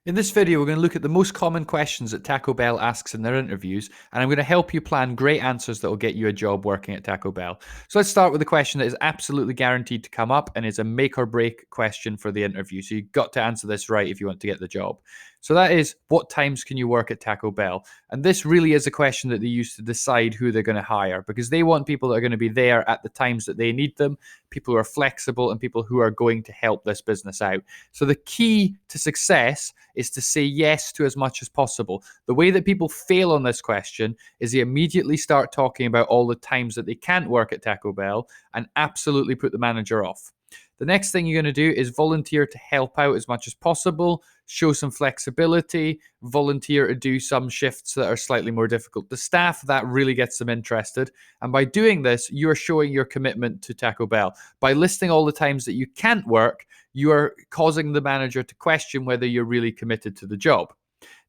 In this video, we're going to look at the most common questions that Taco Bell asks in their interviews, and I'm going to help you plan great answers that will get you a job working at Taco Bell. So let's start with the question that is absolutely guaranteed to come up and is a make or break question for the interview. So you've got to answer this right if you want to get the job. So that is, what times can you work at Taco Bell? And this really is a question that they use to decide who they're going to hire, because they want people that are going to be there at the times that they need them, people who are flexible, and people who are going to help this business out. So the key to success is to say yes to as much as possible. The way that people fail on this question is they immediately start talking about all the times that they can't work at Taco Bell and absolutely put the manager off. The next thing you're going to do is volunteer to help out as much as possible, show some flexibility, volunteer to do some shifts that are slightly more difficult to staff. That really gets them interested. And by doing this, you're showing your commitment to Taco Bell. By listing all the times that you can't work, you are causing the manager to question whether you're really committed to the job.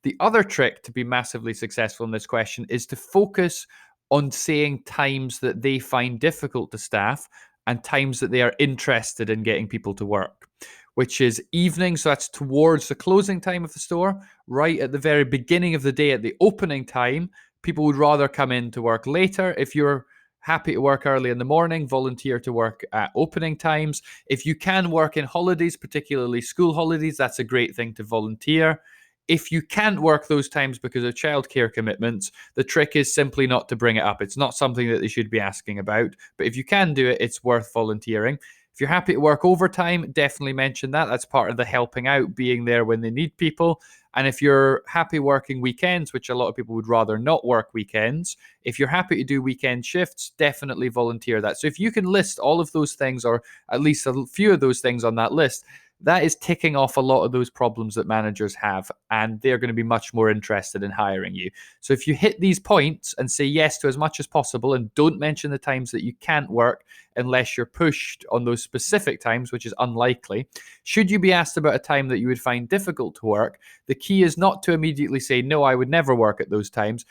The other trick to be massively successful in this question is to focus on saying times that they find difficult to staff and times that they are interested in getting people to work, which is evening. So that's towards the closing time of the store, right at the very beginning of the day at the opening time. People would rather come in to work later. If you're happy to work early in the morning, volunteer to work at opening times. If you can work in holidays, particularly school holidays, that's a great thing to volunteer. If you can't work those times because of childcare commitments, the trick is simply not to bring it up. It's not something that they should be asking about, but if you can do it, it's worth volunteering. If you're happy to work overtime, definitely mention that. That's part of the helping out, being there when they need people. And if you're happy working weekends, which a lot of people would rather not work weekends, if you're happy to do weekend shifts, definitely volunteer that. So if you can list all of those things, or at least a few of those things on that list, that is ticking off a lot of those problems that managers have, and they're going to be much more interested in hiring you. So if you hit these points and say yes to as much as possible and don't mention the times that you can't work unless you're pushed on those specific times, which is unlikely, should you be asked about a time that you would find difficult to work, the key is not to immediately say, no, I would never work at those times.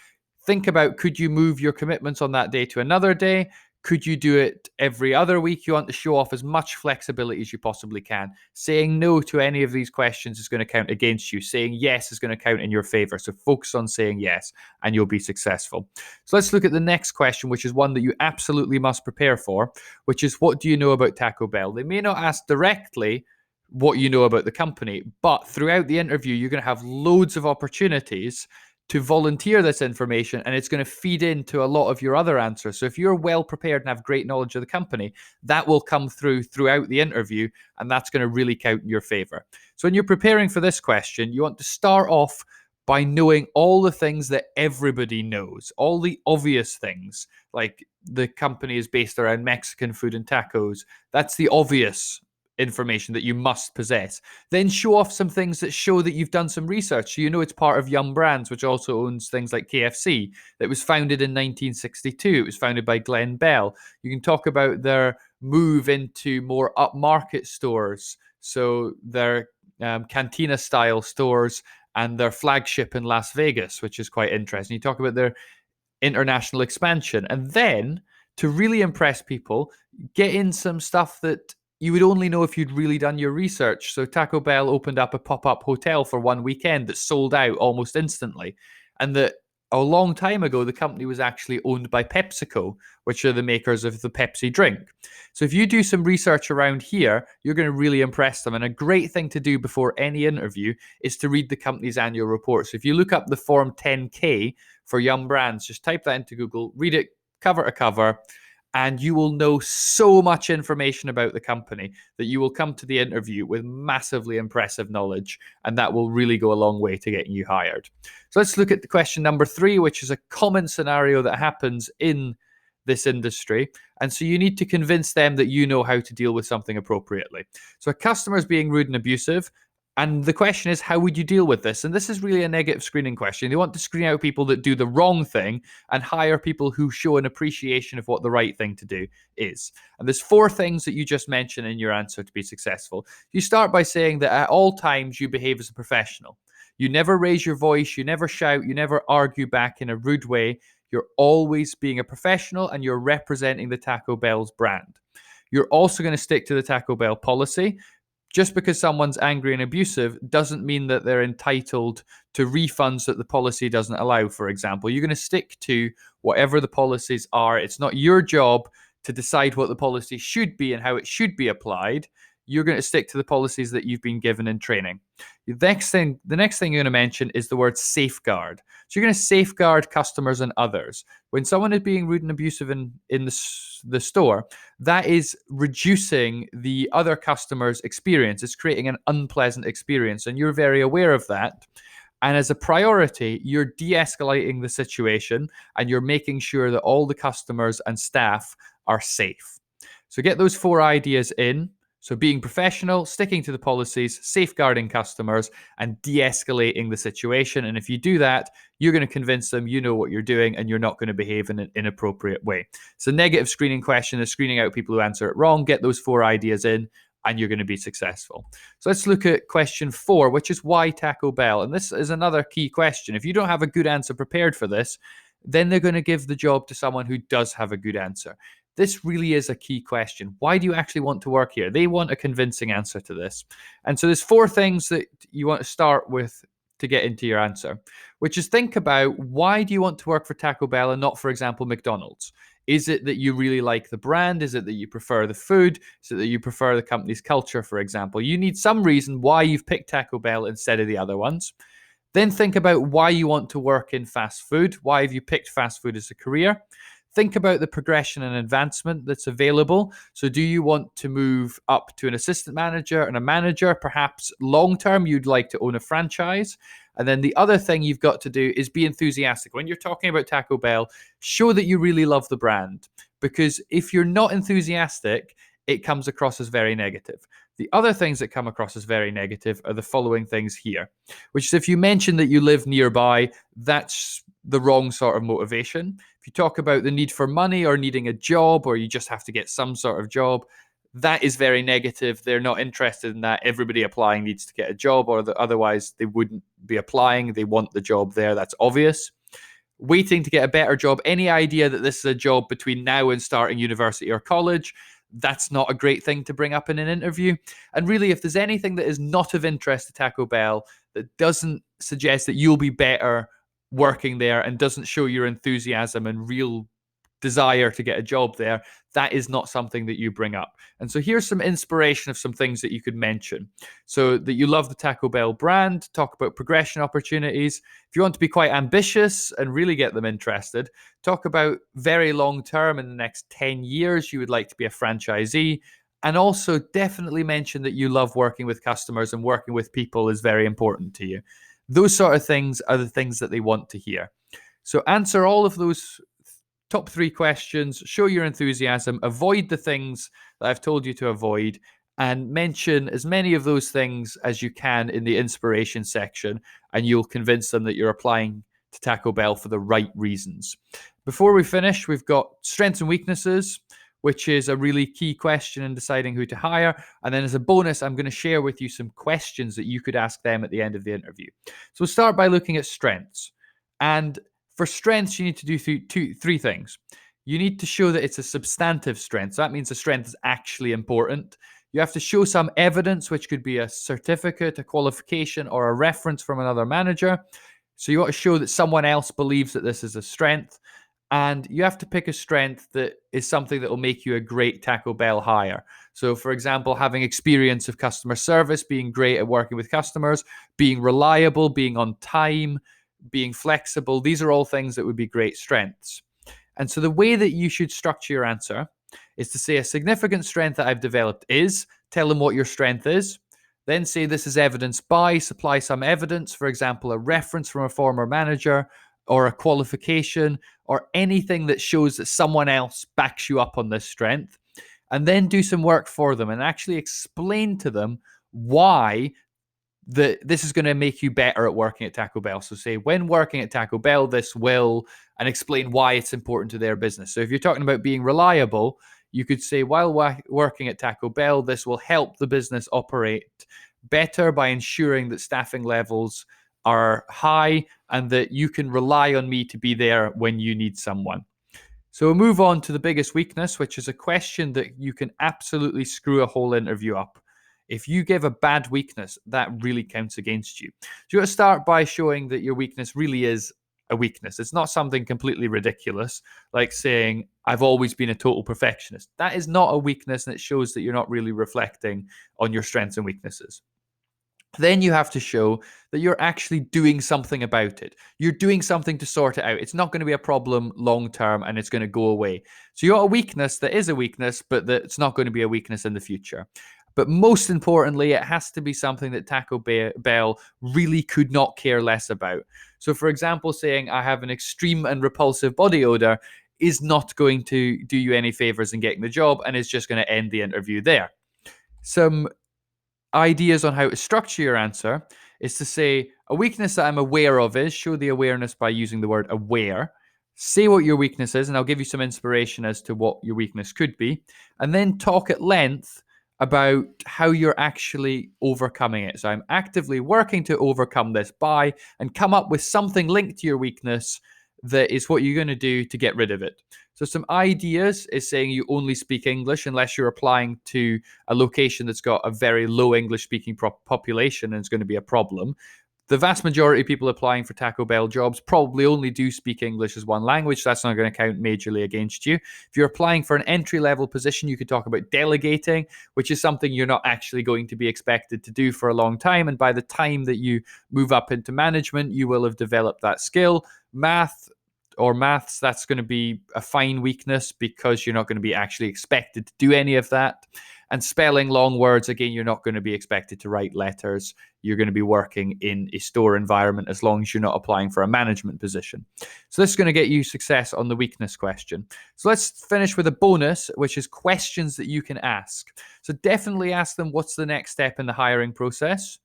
Think about, could you move your commitments on that day to another day? Could you do it every other week? You want to show off as much flexibility as you possibly can. Saying no to any of these questions is going to count against you. Saying yes is going to count in your favor. So focus on saying yes and you'll be successful. So let's look at the next question, which is one that you absolutely must prepare for, which is, what do you know about Taco Bell? They may not ask directly what you know about the company, but throughout the interview, you're going to have loads of opportunities to volunteer this information, and it's going to feed into a lot of your other answers. So if you're well prepared and have great knowledge of the company, that will come throughout the interview, and that's going to really count in your favor. So when you're preparing for this question, you want to start off by knowing all the things that everybody knows, all the obvious things, like the company is based around Mexican food and tacos. That's the obvious information that you must possess. Then show off some things that show that you've done some research. So you know it's part of Yum Brands, which also owns things like KFC, that was founded in 1962. It was founded by Glenn Bell. You can talk about their move into more upmarket stores, so their cantina style stores and their flagship in Las Vegas, which is quite interesting. You talk about their international expansion, and then to really impress people, get in some stuff that you would only know if you'd really done your research. So Taco Bell opened up a pop-up hotel for one weekend that sold out almost instantly. And that a long time ago, the company was actually owned by PepsiCo, which are the makers of the Pepsi drink. So if you do some research around here, you're going to really impress them. And a great thing to do before any interview is to read the company's annual report. So if you look up the Form 10K for Yum Brands, just type that into Google, read it cover to cover, and you will know so much information about the company that you will come to the interview with massively impressive knowledge, and that will really go a long way to getting you hired. So let's look at the question number 3, which is a common scenario that happens in this industry. And so you need to convince them that you know how to deal with something appropriately. So a customer is being rude and abusive, and the question is, how would you deal with this? And this is really a negative screening question. They want to screen out people that do the wrong thing and hire people who show an appreciation of what the right thing to do is. And there's 4 things that you just mentioned in your answer to be successful. You start by saying that at all times you behave as a professional. You never raise your voice, you never shout, you never argue back in a rude way. You're always being a professional and you're representing the Taco Bell's brand. You're also going to stick to the Taco Bell policy. Just because someone's angry and abusive doesn't mean that they're entitled to refunds that the policy doesn't allow, for example. You're going to stick to whatever the policies are. It's not your job to decide what the policy should be and how it should be applied. You're going to stick to the policies that you've been given in training. The next thing you're going to mention is the word safeguard. So you're going to safeguard customers and others. When someone is being rude and abusive in the store, that is reducing the other customer's experience. It's creating an unpleasant experience, and you're very aware of that. And as a priority, you're de-escalating the situation and you're making sure that all the customers and staff are safe. So get those 4 ideas in. So being professional, sticking to the policies, safeguarding customers, and de-escalating the situation. And if you do that, you're going to convince them you know what you're doing and you're not going to behave in an inappropriate way. So negative screening question is screening out people who answer it wrong. Get those 4 ideas in and you're going to be successful. So let's look at question 4, which is why Taco Bell? And this is another key question. If you don't have a good answer prepared for this, then they're going to give the job to someone who does have a good answer. This really is a key question. Why do you actually want to work here? They want a convincing answer to this. And so there's 4 things that you want to start with to get into your answer, which is think about, why do you want to work for Taco Bell and not, for example, McDonald's? Is it that you really like the brand? Is it that you prefer the food? Is it that you prefer the company's culture, for example? You need some reason why you've picked Taco Bell instead of the other ones. Then think about why you want to work in fast food. Why have you picked fast food as a career? Think about the progression and advancement that's available. So do you want to move up to an assistant manager and a manager? Perhaps long-term, you'd like to own a franchise. And then the other thing you've got to do is be enthusiastic. When you're talking about Taco Bell, show that you really love the brand. Because if you're not enthusiastic, it comes across as very negative. The other things that come across as very negative are the following things here, which is if you mention that you live nearby, that's the wrong sort of motivation. If you talk about the need for money or needing a job, or you just have to get some sort of job, that is very negative. They're not interested in that. Everybody applying needs to get a job, or otherwise they wouldn't be applying. They want the job there. That's obvious. Waiting to get a better job. Any idea that this is a job between now and starting university or college, that's not a great thing to bring up in an interview. And really, if there's anything that is not of interest to Taco Bell, that doesn't suggest that you'll be better working there and doesn't show your enthusiasm and real desire to get a job there, that is not something that you bring up. And so here's some inspiration of some things that you could mention. So that you love the Taco Bell brand, talk about progression opportunities. If you want to be quite ambitious and really get them interested, talk about very long term, in the next 10 years, you would like to be a franchisee. And also definitely mention that you love working with customers and working with people is very important to you. Those sort of things are the things that they want to hear. So answer all of those top 3 questions, show your enthusiasm, avoid the things that I've told you to avoid, and mention as many of those things as you can in the inspiration section, and you'll convince them that you're applying to Taco Bell for the right reasons. Before we finish, we've got strengths and weaknesses, which is a really key question in deciding who to hire. And then as a bonus, I'm going to share with you some questions that you could ask them at the end of the interview. So we'll start by looking at strengths. And for strengths, you need to do 3 things. You need to show that it's a substantive strength. So that means the strength is actually important. You have to show some evidence, which could be a certificate, a qualification, or a reference from another manager. So you want to show that someone else believes that this is a strength. And you have to pick a strength that is something that will make you a great Taco Bell hire. So, for example, having experience of customer service, being great at working with customers, being reliable, being on time, being flexible. These are all things that would be great strengths. And so the way that you should structure your answer is to say a significant strength that I've developed is, tell them what your strength is. Then say this is evidenced by, supply some evidence, for example, a reference from a former manager, or a qualification, or anything that shows that someone else backs you up on this strength. And then do some work for them and actually explain to them why this is going to make you better at working at Taco Bell. So say, when working at Taco Bell, this will, and explain why it's important to their business. So if you're talking about being reliable, you could say, while working at Taco Bell, this will help the business operate better by ensuring that staffing levels are high and that you can rely on me to be there when you need someone. So we'll move on to the biggest weakness, which is a question that you can absolutely screw a whole interview up. If you give a bad weakness, that really counts against you. So you got to start by showing that your weakness really is a weakness. It's not something completely ridiculous, like saying, I've always been a total perfectionist. That is not a weakness, and it shows that you're not really reflecting on your strengths and weaknesses. Then you have to show that you're actually doing something about it. You're doing something to sort it out. It's not going to be a problem long term and it's going to go away. So you got a weakness that is a weakness, but that's not going to be a weakness in the future. But most importantly, it has to be something that Taco Bell really could not care less about. So, for example, saying I have an extreme and repulsive body odor is not going to do you any favors in getting the job, and is just going to end the interview there. Some ideas on how to structure your answer is to say a weakness that I'm aware of is, show the awareness by using the word aware. Say what your weakness is, and I'll give you some inspiration as to what your weakness could be, and then talk at length about how you're actually overcoming it. So I'm actively working to overcome this by, and come up with something linked to your weakness that is what you're going to do to get rid of it. So some ideas is saying you only speak English unless you're applying to a location that's got a very low English speaking population, and it's going to be a problem. The vast majority of people applying for Taco Bell jobs probably only do speak English as one language. So that's not going to count majorly against you. If you're applying for an entry-level position, you could talk about delegating, which is something you're not actually going to be expected to do for a long time. And by the time that you move up into management, you will have developed that skill. Maths, that's going to be a fine weakness because you're not going to be actually expected to do any of that. And spelling long words, again, you're not going to be expected to write letters. You're going to be working in a store environment as long as you're not applying for a management position. So this is going to get you success on the weakness question. So let's finish with a bonus, which is questions that you can ask. So definitely ask them what's the next step in the hiring process.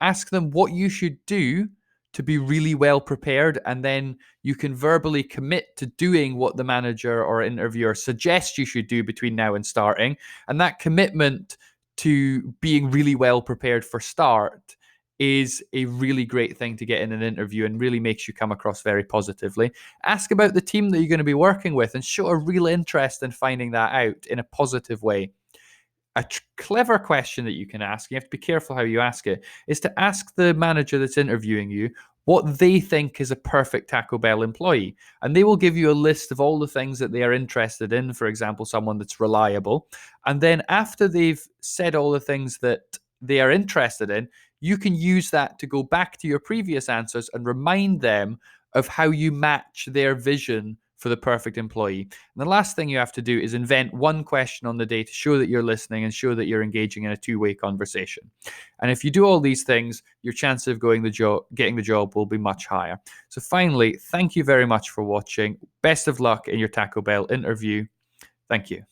Ask them what you should do to be really well prepared, and then you can verbally commit to doing what the manager or interviewer suggests you should do between now and starting. And that commitment to being really well prepared for start is a really great thing to get in an interview and really makes you come across very positively. Ask about the team that you're going to be working with and show a real interest in finding that out in a positive way. A clever question that you can ask, you have to be careful how you ask it, is to ask the manager that's interviewing you what they think is a perfect Taco Bell employee. And they will give you a list of all the things that they are interested in. For example, someone that's reliable. And then after they've said all the things that they are interested in, you can use that to go back to your previous answers and remind them of how you match their vision for the perfect employee. And the last thing you have to do is invent one question on the day to show that you're listening and show that you're engaging in a two-way conversation. And if you do all these things, your chance of getting the job will be much higher. So finally, thank you very much for watching. Best of luck in your Taco Bell interview. Thank you.